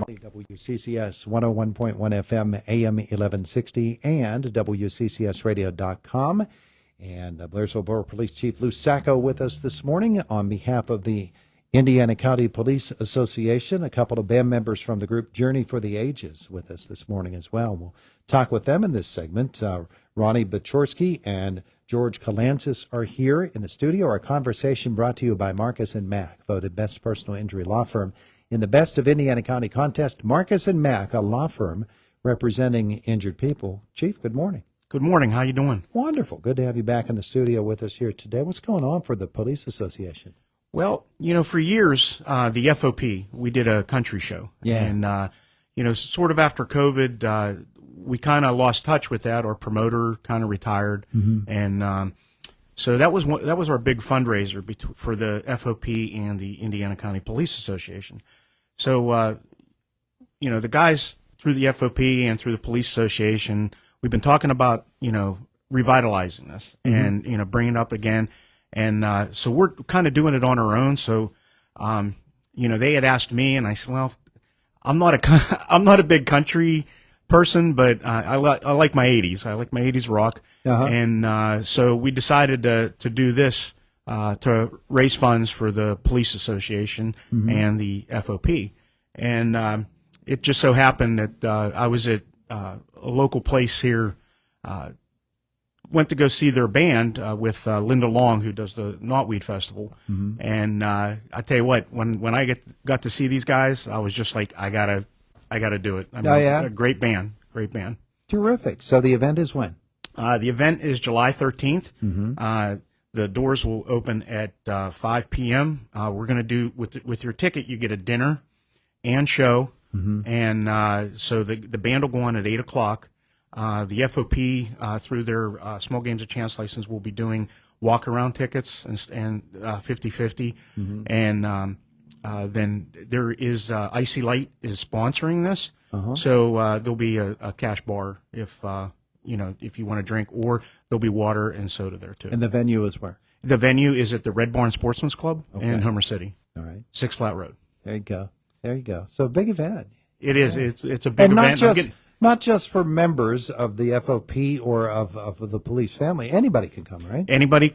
WCCS 101.1 FM, AM 1160, and WCCSradio.com. And Blairsville Borough Police Chief Lou Sacco with us this morning on behalf of the Indiana County Police Association. A couple of band members from the group Journey for the Ages with us this morning as well. We'll talk with them in this segment. Ronnie Bachorsky and George Kalantzis are here in the studio. Our conversation brought to you by Marcus & Mack, voted best personal injury law firm in the Best of Indiana County contest. Marcus & Mack, a law firm representing injured people. Chief, good morning. Good morning. How you doing? Wonderful. Good to have you back in the studio with us here today. What's going on for the Police Association? Well, for years, the FOP, we did a country show. Yeah. And, sort of after COVID, we kind of lost touch with that. Our promoter kind of retired. Mm-hmm. And so that was our big fundraiser for the FOP and the Indiana County Police Association. So, the guys through the FOP and through the Police Association, we've been talking about, revitalizing this and, bringing it up again. And so we're kind of doing it on our own. So, they had asked me, and I said, well, I'm not a big country person, but I like my 80s. I like my 80s rock. Uh-huh. And so we decided to do this to raise funds for the Police Association and the FOP. And it just so happened that I was at a local place here, went to go see their band with Linda Long, who does the Knotweed Festival. Mm-hmm. And I tell you what, when I got to see these guys, I was just like, I gotta do it. A great band. Terrific. So the event is when? The event is July 13th. Mm-hmm. The doors will open at 5 p.m. We're going to do, with your ticket, you get a dinner and show. Mm-hmm. And so the band will go on at 8 o'clock. The FOP, through their Small Games of Chance license, will be doing walk-around tickets and 50-50. Mm-hmm. And then there is Icy Light is sponsoring this. Uh-huh. So there'll be a cash bar if you want to drink, or there'll be water and soda there too. And the venue is where? The venue is at the Red Barn Sportsman's Club in Homer City. All right. 6 Flat Road. There you go. So big event. It is. It's a big event. Not just for members of the FOP or of the police family. Anybody can come, right? Anybody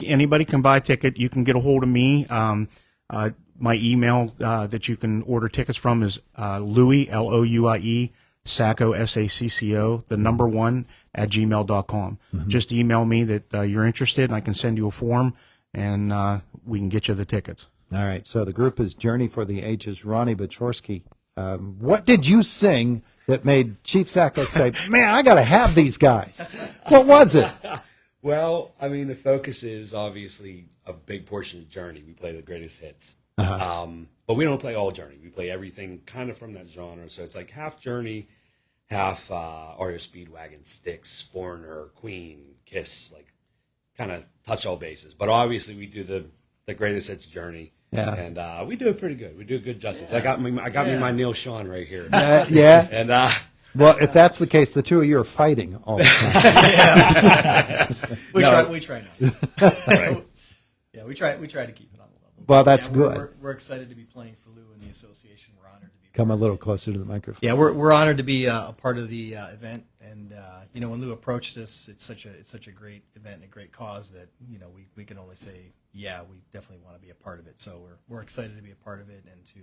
can buy a ticket. You can get a hold of me. My email that you can order tickets from is Louie, Louie, Sacco, Sacco, the number 1 at gmail.com. Mm-hmm. Just email me that you're interested, and I can send you a form, and we can get you the tickets. All right. So the group is Journey for the Ages. Ronnie Bachorsky, what did you sing that made Chief Sacco say, man, I got to have these guys? What was it? Well, the focus is obviously a big portion of Journey. We play the greatest hits. Uh-huh. But we don't play all Journey. We play everything kind of from that genre. So it's like half Journey, half REO Speedwagon, Styx, Foreigner, Queen, Kiss, like kind of touch all bases. But obviously we do the greatest hits Journey. Yeah. And we do it pretty good. We do good justice. Yeah. I got me my Neil Sean right here. Yeah. And well, if that's the case, the two of you are fighting all the time. We try not. Right. Yeah, we try to keep it on the level. Well, that's good. We're excited to be playing for Lou and the association. We're honored to be. Come a little closer to the microphone. Yeah, we're honored to be a part of the event, and when Lou approached us, it's such a great event and a great cause that we can only say, yeah, we definitely want to be a part of it. So we're excited to be a part of it and to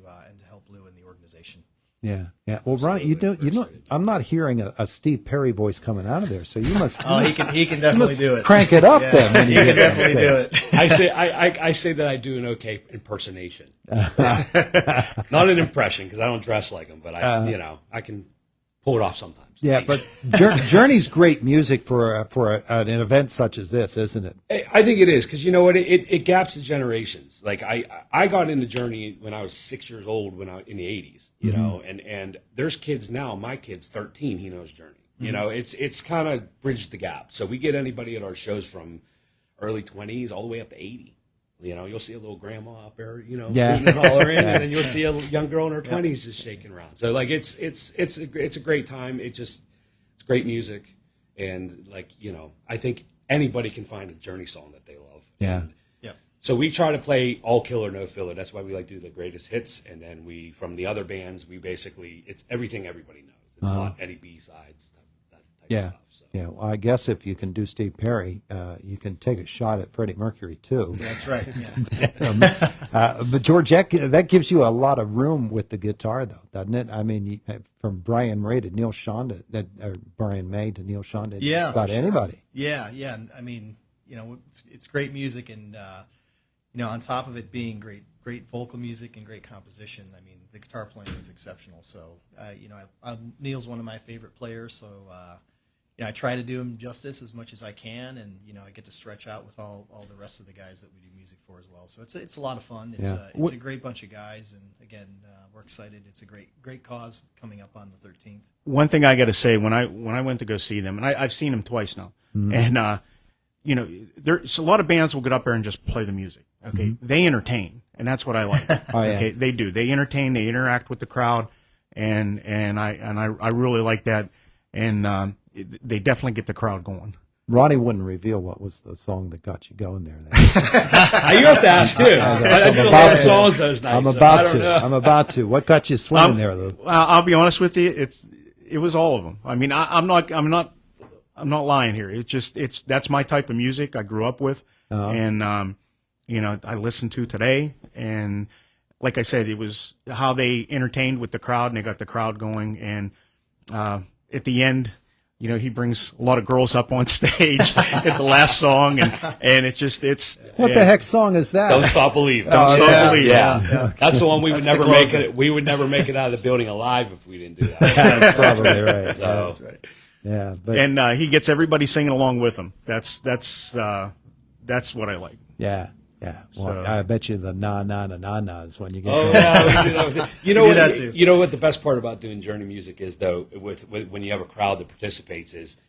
help Lou and the organization. Yeah. Well, Ron, you know, I'm not hearing a Steve Perry voice coming out of there, so you must. He can definitely do it. Crank it up then. When you he can definitely do it. I say that I do an okay impersonation, not an impression because I don't dress like him, but I can pull it off sometimes. Yeah, but Journey's great music for an event such as this, isn't it? I think it is because you know what, it gaps the generations. Like I got into Journey when I was 6 years old in the 80s, you know, and there's kids now. My kid's 13, he knows Journey. You know, it's kind of bridged the gap. So we get anybody at our shows from early 20s all the way up to 80. You know, you'll see a little grandma up there, hollering, and then you'll see a young girl in her 20s just shaking around. So like it's a great time. It's great music, and I think anybody can find a Journey song that they love. Yeah. So we try to play all killer, no filler. That's why we like to do the greatest hits, and then we from the other bands we basically it's everything everybody knows. It's not any B-sides, that type Yeah. of stuff. So. Yeah, well, I guess if you can do Steve Perry, you can take a shot at Freddie Mercury too. That's right. Yeah. But George, that gives you a lot of room with the guitar, though, doesn't it? I mean, from Brian May to Neil Sean or Brian May to Neil Sean to Yeah, about for sure. anybody. Yeah, yeah. I mean, it's great music, and on top of it being great vocal music and great composition, I mean, the guitar playing is exceptional. So, Neil's one of my favorite players. So, I try to do him justice as much as I can, and I get to stretch out with all the rest of the guys that we do music for as well. So it's a lot of fun. It's a great bunch of guys, and again, we're excited. It's a great cause coming up on the 13th. One thing I got to say, when I went to go see them, and I've seen them twice now, and there's a lot of bands will get up there and just play the music. Okay, they entertain, and that's what I like. Oh, yeah. Okay, they do. They entertain. They interact with the crowd, and I really like that. And they definitely get the crowd going. Ronnie wouldn't reveal what was the song that got you going there. You have to ask too. I do a lot of songs those nights. I'm about to. What got you swinging there, Lou? I'll be honest with you. It was all of them. I mean, I'm not lying here. That's my type of music I grew up with, and I listen to today. And like I said, it was how they entertained with the crowd, and they got the crowd going. And at the end, he brings a lot of girls up on stage at the last song, and What the heck song is that? Don't Stop Believing. Don't Stop Believing. Yeah. That's the one we would That's never the make closer. it. We would never make it out of the building alive if we didn't do that. That's probably right. So, That's right. Yeah, but And he gets everybody singing along with him. That's what I like. yeah. Well, I bet you the na na na na na's when you get. oh going. yeah, we do that. You know We what? do that too. You know what? The best part about doing Journey music is though, with when you have a crowd that participates, is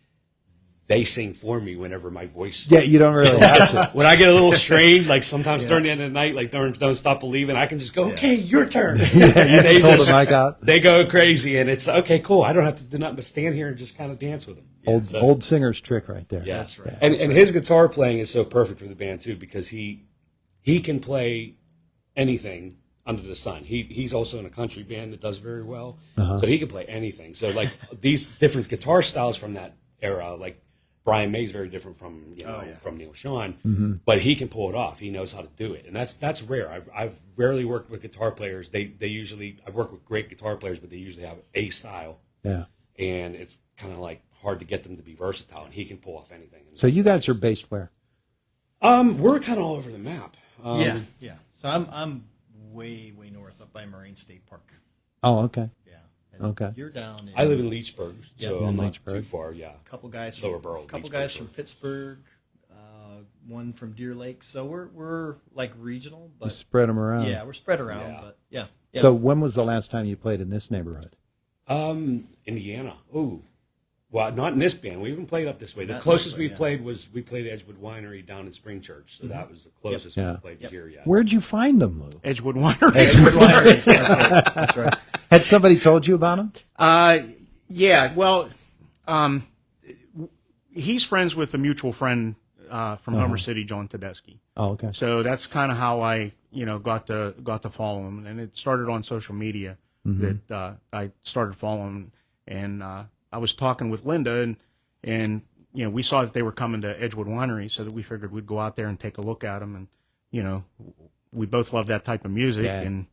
they sing for me whenever my voice. Yeah, you don't really have to. When I get a little strained, like sometimes during the end of the night, like during Don't Stop Believing, I can just go, okay, your turn. You just hold the mic out. They go crazy, and it's okay, cool. I don't have to do nothing but stand here and just kind of dance with them. Old singer's trick right there. Yeah, That's right. And his guitar playing is so perfect for the band too, because he can play anything under the sun. He's also in a country band that does very well, so he can play anything. So like these different guitar styles from that era, like Brian May's very different from from Neil Sean, but he can pull it off. He knows how to do it, and that's rare. I've rarely worked with guitar players. They usually I've worked with great guitar players, but they usually have a style, Yeah. and it's kind of like hard to get them to be versatile. And he can pull off anything. So you guys are based where? We're kind of all over the map. Yeah. So I'm way north up by Moraine State Park. Oh, okay. Yeah. And Okay. You're down. I live in Leechburg, Yeah, so in I'm not Leechburg. too far. Yeah. a couple guys Lower from Borough, couple Leechburg, guys so. from Pittsburgh, one from Deer Lake. So we're like regional, but Spread them around. yeah, we're spread around. Yeah. But yeah. So when was the last time you played in this neighborhood? Indiana. Ooh. Well, not in this band. We haven't played up this way. The Not closest this way, we yeah. played was we played Edgewood Winery down in Spring Church. So that was the closest Yeah. we played to here yet. Where'd you find them, Lou? Edgewood Winery. That's right. Had somebody told you about them? Yeah, well, he's friends with a mutual friend from Homer City, John Tedeschi. Oh, okay. So that's kind of how I, got to follow him, and it started on social media that I started following, and I was talking with Linda, and we saw that they were coming to Edgewood Winery, so that we figured we'd go out there and take a look at them, and we both love that type of music, Yeah. and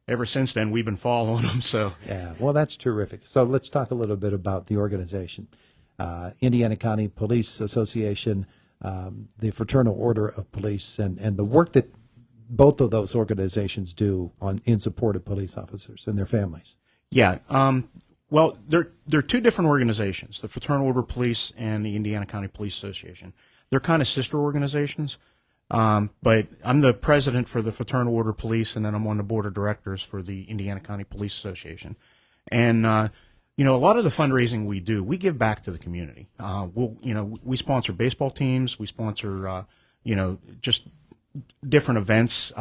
ever since then we've been following them. So Yeah, well, that's terrific. So let's talk a little bit about the organization. Indiana County Police Association, the Fraternal Order of Police, and the work that both of those organizations do in support of police officers and their families. yeah, well, they're two different organizations, the Fraternal Order Police and the Indiana County Police Association. They're kind of sister organizations, but I'm the president for the Fraternal Order Police, and then I'm on the board of directors for the Indiana County Police Association. And a lot of the fundraising we do, we give back to the community. We sponsor baseball teams, we sponsor, just different events.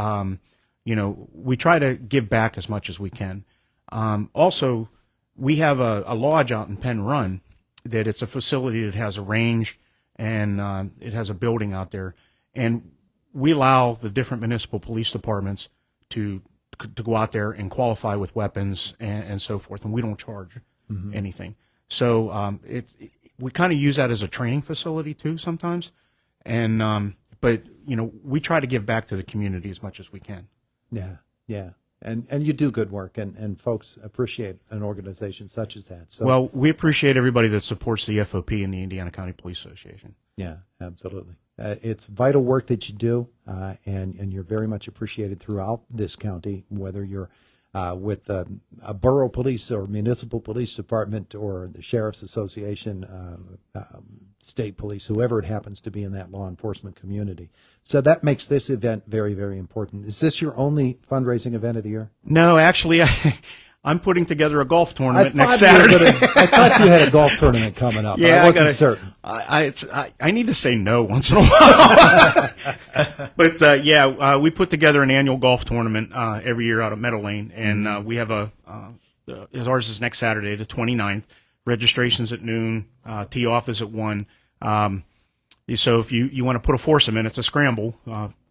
We try to give back as much as we can. Also, we have a lodge out in Penn Run that it's a facility that has a range and it has a building out there. And we allow the different municipal police departments to go out there and qualify with weapons and so forth, and we don't charge anything. So we kind of use that as a training facility too sometimes, and but we try to give back to the community as much as we can. Yeah, yeah. And you do good work, and folks appreciate an organization such as that. So, Well, we appreciate everybody that supports the FOP and the Indiana County Police Association. yeah, absolutely. It's vital work that you do, and you're very much appreciated throughout this county, whether you're with a borough police or municipal police department or the Sheriff's Association, state police, whoever it happens to be in that law enforcement community. So that makes this event very, very important. Is this your only fundraising event of the year? No, actually, I'm putting together a golf tournament next you were Saturday. I thought you had a golf tournament coming up. Yeah, I wasn't certain. I need to say no once in a while. But we put together an annual golf tournament every year out at Meadow Lane, and we have ours is next Saturday, the 29th. Registration's at noon. Tee off is at 1. So if you want to put a foursome in, it's a scramble.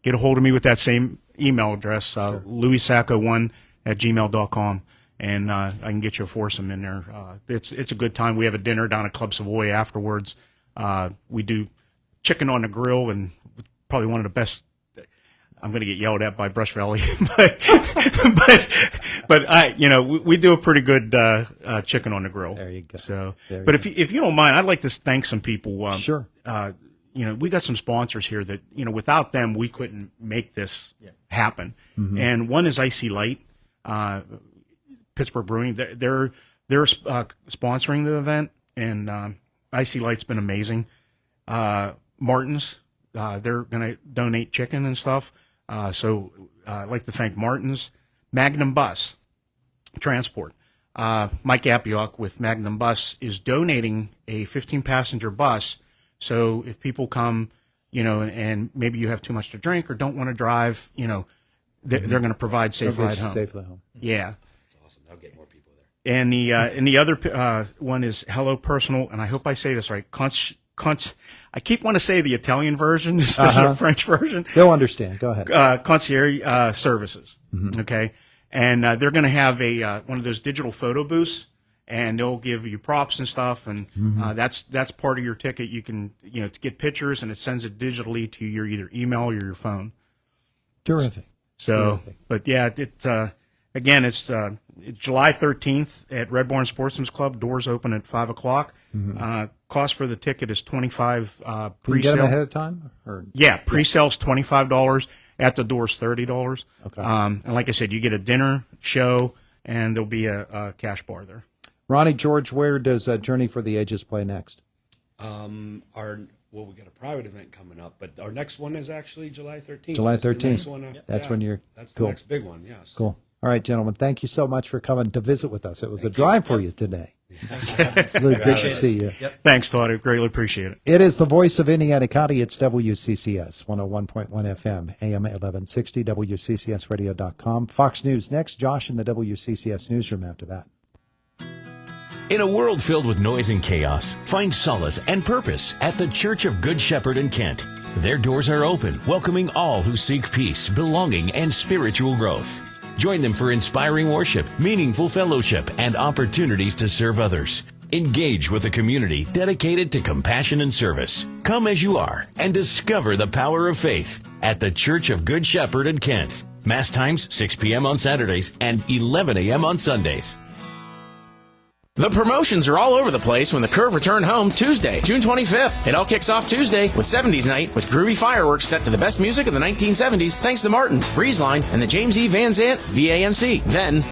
Get a hold of me with that same email address, louissacco1@gmail.com. And I can get you a foursome in there. It's a good time. We have a dinner down at Club Savoy afterwards. We do chicken on the grill, and probably one of the best. I'm going to get yelled at by Brush Valley, but we do a pretty good chicken on the grill. There you go. So, There but you if you don't mind, I'd like to thank some people. Sure. We got some sponsors here that without them we couldn't make this happen. And one is Icy Light. Pittsburgh Brewing, they're sponsoring the event, and Icy Light's been amazing. Martin's, they're going to donate chicken and stuff. So I'd like to thank Martin's. Magnum Bus Transport. Mike Appiok with Magnum Bus is donating a 15-passenger bus. So if people come, and maybe you have too much to drink or don't want to drive, they're going to provide safe ride home. Safely home. Yeah. Awesome. That'll get more people there. And the other one is Hello Personal, and I hope I say this right. I keep wanting to say the Italian version instead of the French version. They'll understand. Go ahead. Concierge services. Okay, and they're going to have one of those digital photo booths, and they'll give you props and stuff, and that's part of your ticket. You can to get pictures, and it sends it digitally to your either email or your phone. Terrific. So, but yeah, again, it's July 13th at Red Barn Sportsman's Club. Doors open at 5:00. Cost for the ticket is $25. Can you Pre-sale. get them ahead of time? Or? Yeah, pre-sale's $25. At the door's $30. Okay. And like I said, you get a dinner, show, and there'll be a cash bar there. Ronnie, George, where does Journey for the Ages play next? We got a private event coming up, but our next one is actually July 13th. July That's the 13th. next one after- That's when you're That's cool. the next big one. Yes. Cool. All right, gentlemen, thank you so much for coming to visit with us. It was a drive for you today. Thanks for having us. Really good to see you. Yep. Thanks, Todd. I greatly appreciate it. It is the voice of Indiana County. It's WCCS 101.1 FM, AM 1160, WCCSradio.com. Fox News next. Josh in the WCCS newsroom after that. In a world filled with noise and chaos, find solace and purpose at the Church of Good Shepherd in Kent. Their doors are open, welcoming all who seek peace, belonging, and spiritual growth. Join them for inspiring worship, meaningful fellowship, and opportunities to serve others. Engage with a community dedicated to compassion and service. Come as you are and discover the power of faith at the Church of Good Shepherd in Kent. Mass times 6 p.m. on Saturdays and 11 a.m. on Sundays. The promotions are all over the place when the Curve return home Tuesday, June 25th. It all kicks off Tuesday with 70s Night with groovy fireworks set to the best music of the 1970s thanks to Martins, Breezeline, and the James E. Van Zant VAMC. Then